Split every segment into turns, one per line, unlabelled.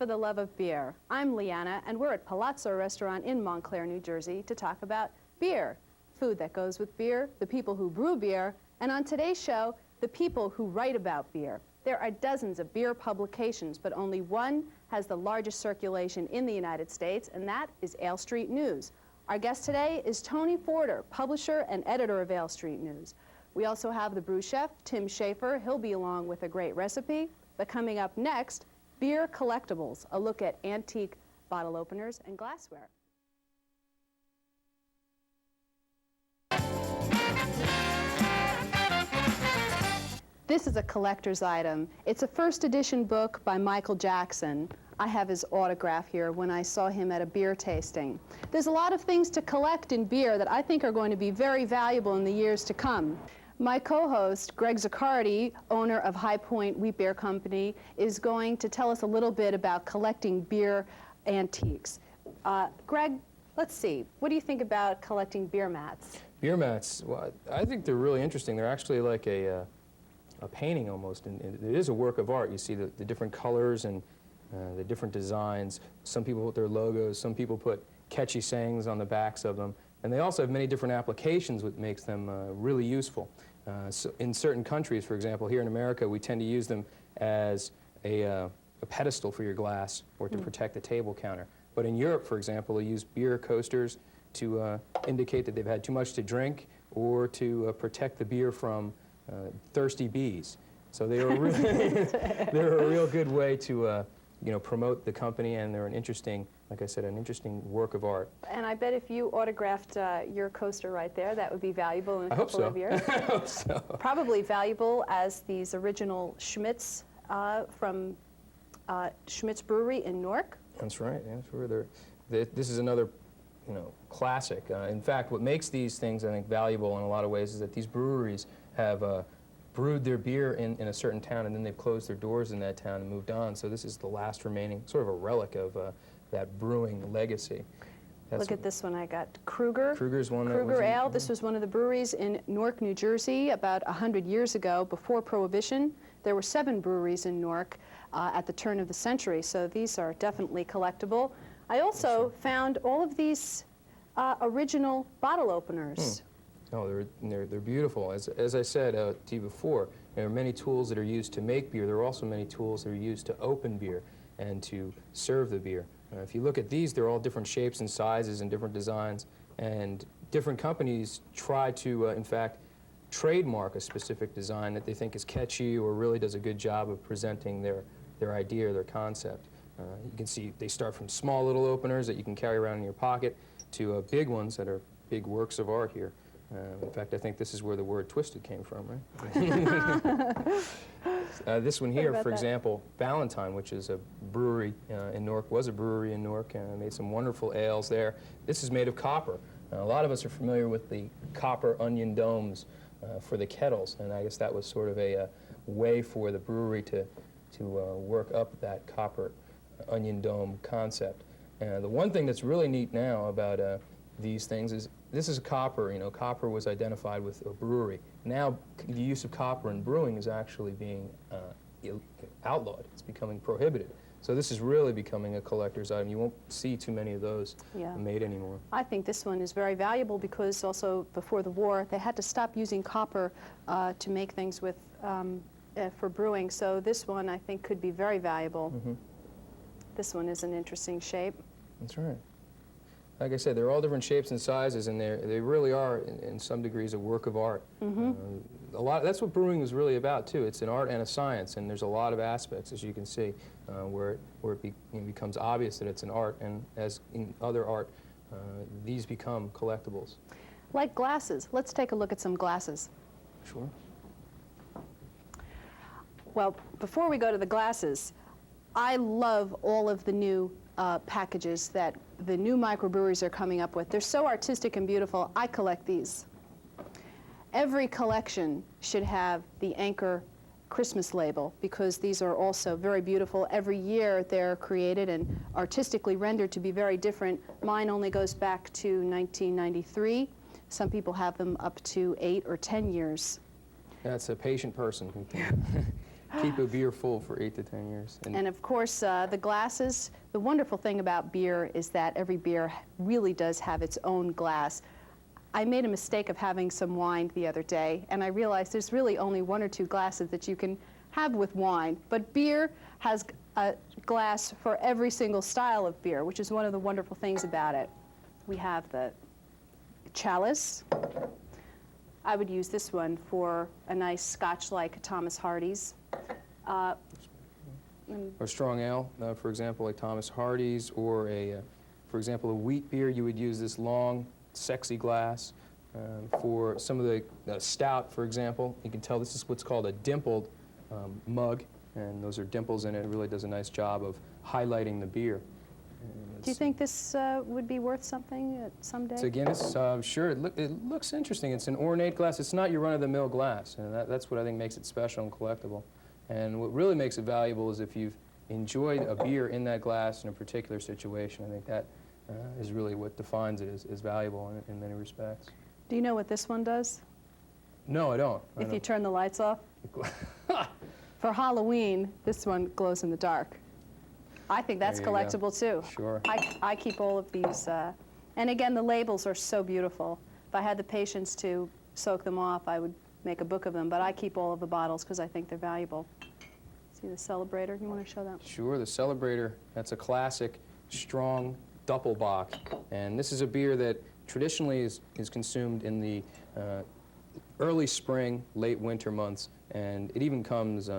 for the Love of Beer. I'm Leanna, and we're at Palazzo Restaurant in Montclair, New Jersey, to talk about beer, food that goes with beer, the people who brew beer, and on today's show, the people who write about beer. There are dozens of beer publications, but only one has the largest circulation in the United States, and that is Ale Street News. Our guest today is Tony Forder, publisher and editor of Ale Street News. We also have the brew chef, Tim Schaefer. He'll be along with a great recipe. But coming up next, Beer Collectibles, a look at antique bottle openers and glassware. This is a collector's item. It's a first edition book by Michael Jackson. I have his autograph here when I saw him at a beer tasting. There's a lot of things to collect in beer that I think are going to be very valuable in the years to come. My co-host, Greg Zaccardi, owner of High Point Wheat Beer Company, is going to tell us a little bit about collecting beer antiques. Greg, let's see. What do you think about collecting beer mats?
Beer mats, well, I think they're really interesting. They're actually like a painting almost, and it is a work of art. You see the different colors and the different designs. Some people put their logos, some people put catchy sayings on the backs of them, and they also have many different applications, which makes them really useful. So in certain countries, for example, here in America, we tend to use them as a pedestal for your glass or to protect the table counter. But in Europe, for example, they use beer coasters to indicate that they've had too much to drink or to protect the beer from thirsty bees. So they are really they're a real good way to promote the company, and they're an interesting, like I said, an interesting work of art.
And I bet if you autographed your coaster right there, that would be valuable in a couple of years.
I hope so. Probably
valuable as these original Schmitz from Schmitz Brewery in Newark.
That's right. That's where this is another, classic. In fact, what makes these things, I think, valuable in a lot of ways is that these breweries have brewed their beer in a certain town, and then they've closed their doors in that town and moved on. So this is the last remaining, sort of a relic of that brewing legacy.
Look at this one I got. Kruger.
Kruger's one.
Kruger Ale. This was one of the breweries in Newark, New Jersey, about 100 years ago, before Prohibition. There were 7 breweries in Newark at the turn of the century, so these are definitely collectible. I also found all of these original bottle openers.
Oh, they're beautiful. As I said to you before, there are many tools that are used to make beer. There are also many tools that are used to open beer and to serve the beer. If you look at these, they're all different shapes and sizes and different designs, and different companies try to, in fact, trademark a specific design that they think is catchy or really does a good job of presenting their idea or their concept. You can see they start from small little openers that you can carry around in your pocket to big ones that are big works of art here. In fact, I think this is where the word twisted came from, right? This one here, for example, Valentine, which is a brewery in Newark, was a brewery in Newark, made some wonderful ales there. This is made of copper. A lot of us are familiar with the copper onion domes for the kettles, and I guess that was sort of a way for the brewery to work up that copper onion dome concept. The one thing that's really neat now about these things is this is copper. Copper was identified with a brewery. Now the use of copper in brewing is actually being outlawed. It's becoming prohibited. So this is really becoming a collector's item. You won't see too many of those made anymore.
I think this one is very valuable because also before the war they had to stop using copper to make things with for brewing. So this one I think could be very valuable. This one is an interesting shape.
That's right. Like I said, they're all different shapes and sizes, and they really are, in some degrees, a work of art. That's what brewing is really about, too. It's an art and a science, and there's a lot of aspects, as you can see, where it becomes obvious that it's an art, and as in other art, these become collectibles.
Like glasses. Let's take a look at some glasses.
Sure.
Well, before we go to the glasses, I love all of the new packages that the new microbreweries are coming up with. They're so artistic and beautiful. I collect these. Every collection should have the Anchor Christmas label because these are also very beautiful. Every year they're created and artistically rendered to be very different. Mine only goes back to 1993. Some people have them up to 8 or 10 years.
That's a patient person. keep a beer full for 8 to 10 years.
And of course, the glasses, the wonderful thing about beer is that every beer really does have its own glass. I made a mistake of having some wine the other day, and I realized there's really only 1 or 2 glasses that you can have with wine. But beer has a glass for every single style of beer, which is one of the wonderful things about it. We have the chalice. I would use this one for a nice Scotch like Thomas Hardy's.
Or strong ale, for example, like Thomas Hardy's, or for example, a wheat beer, you would use this long, sexy glass. For some of the stout, for example, you can tell this is what's called a dimpled mug, and those are dimples in it. It really does a nice job of highlighting the beer.
Do you think this would be worth something someday?
So again, it's, sure, it looks interesting. It's an ornate glass. It's not your run-of-the-mill glass, and that's what I think makes it special and collectible. And what really makes it valuable is if you've enjoyed a beer in that glass in a particular situation. I think that is really what defines it as valuable in many respects.
Do you know what this one does?
No, I don't.
If you turn the lights off? For Halloween, this one glows in the dark. I think that's collectible too.
Sure.
I keep all of these. And again, the labels are so beautiful. If I had the patience to soak them off, I would make a book of them. But I keep all of the bottles because I think they're valuable. See the Celebrator? You want to show that?
Sure. The Celebrator, that's a classic, strong Doppelbock. And this is a beer that traditionally is consumed in the early spring, late winter months. And it even comes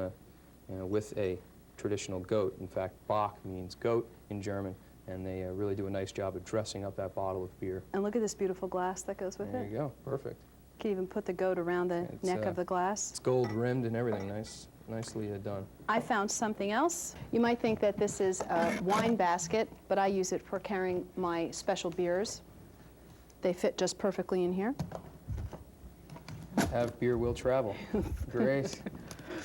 with a traditional goat. In fact, Bock means goat in German, and they really do a nice job of dressing up that bottle of beer.
And look at this beautiful glass that goes with it.
There you go, perfect.
You can even put the goat around the neck of the glass.
It's gold rimmed and everything, nicely done.
I found something else. You might think that this is a wine basket, but I use it for carrying my special beers. They fit just perfectly in here.
Have beer will travel. Great.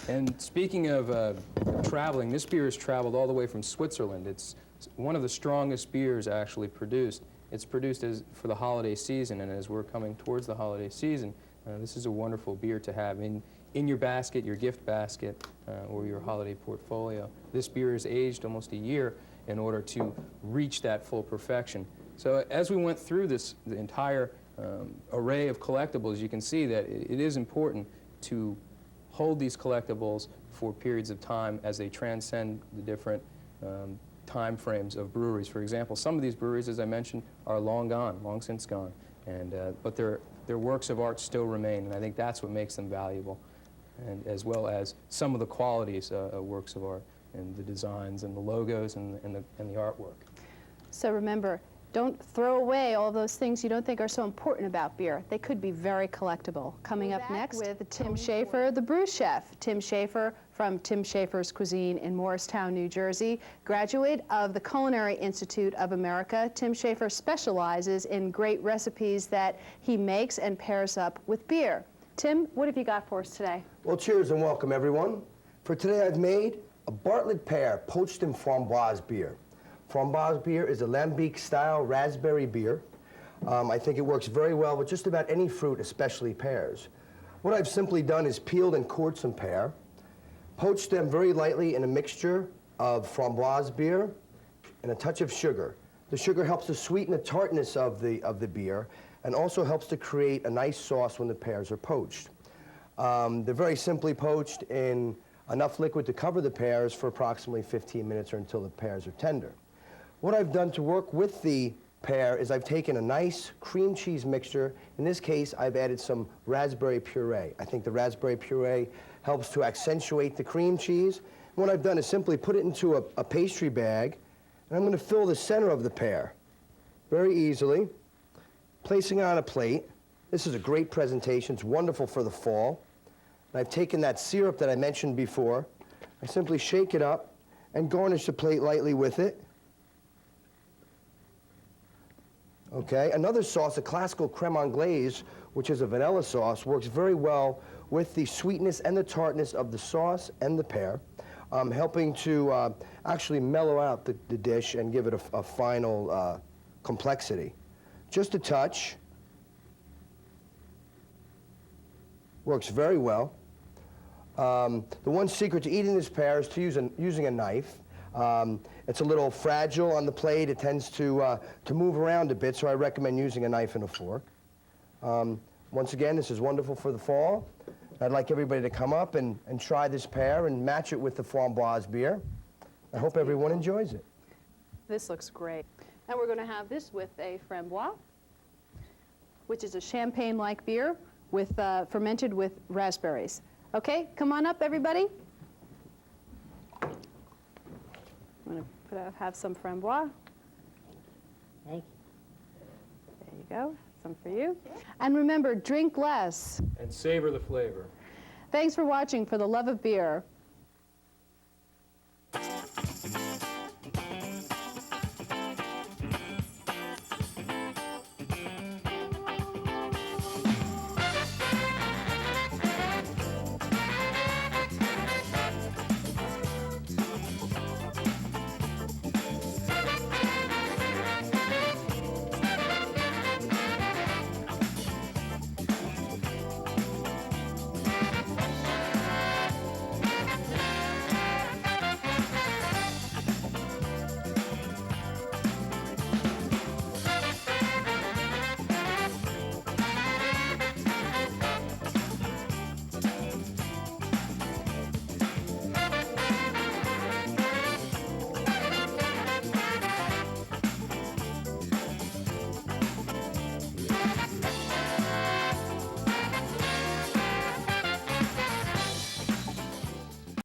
And speaking of traveling, this beer has traveled all the way from Switzerland. It's one of the strongest beers actually produced. It's produced for the holiday season, and as we're coming towards the holiday season, this is a wonderful beer to have in your basket, your gift basket, or your holiday portfolio. This beer is aged almost a year in order to reach that full perfection. So as we went through the entire array of collectibles, you can see that it is important to hold these collectibles for periods of time as they transcend the different time frames of breweries. For example, some of these breweries, as I mentioned, are long gone, long since gone, and but their works of art still remain, and I think that's what makes them valuable, and as well as some of the qualities of works of art and the designs and the logos and the artwork.
So remember, don't throw away all those things you don't think are so important about beer. They could be very collectible. Coming up next with Tim Schaefer, the brew chef. Tim Schaefer from Tim Schaefer's Cuisine in Morristown, New Jersey, graduate of the Culinary Institute of America. Tim Schaefer specializes in great recipes that he makes and pairs up with beer. Tim, what have you got for us today?
Well, cheers and welcome, everyone. For today, I've made a Bartlett pear poached in framboise beer. Framboise beer is a Lambic-style raspberry beer. I think it works very well with just about any fruit, especially pears. What I've simply done is peeled and cored some pear, poached them very lightly in a mixture of framboise beer and a touch of sugar. The sugar helps to sweeten the tartness of the beer and also helps to create a nice sauce when the pears are poached. They're very simply poached in enough liquid to cover the pears for approximately 15 minutes or until the pears are tender. What I've done to work with the pear is I've taken a nice cream cheese mixture. In this case, I've added some raspberry puree. I think the raspberry puree helps to accentuate the cream cheese. And what I've done is simply put it into a pastry bag, and I'm going to fill the center of the pear very easily, placing it on a plate. This is a great presentation. It's wonderful for the fall. And I've taken that syrup that I mentioned before. I simply shake it up and garnish the plate lightly with it. Okay, another sauce, a classical creme anglaise, which is a vanilla sauce, works very well with the sweetness and the tartness of the sauce and the pear, helping to actually mellow out the dish and give it a final complexity. Just a touch. Works very well. The one secret to eating this pear is to using a knife. It's a little fragile on the plate. It tends to move around a bit, so I recommend using a knife and a fork. Once again, this is wonderful for the fall. I'd like everybody to come up and try this pear and match it with the Framboise beer. I hope everyone enjoys it.
This looks great. And we're going to have this with a Framboise, which is a champagne-like beer with fermented with raspberries. Okay, come on up, everybody. I'm going to have some Framboise.
Thank
There you go. Some for you. And remember, drink less.
And savor the flavor.
Thanks for watching For the Love of Beer.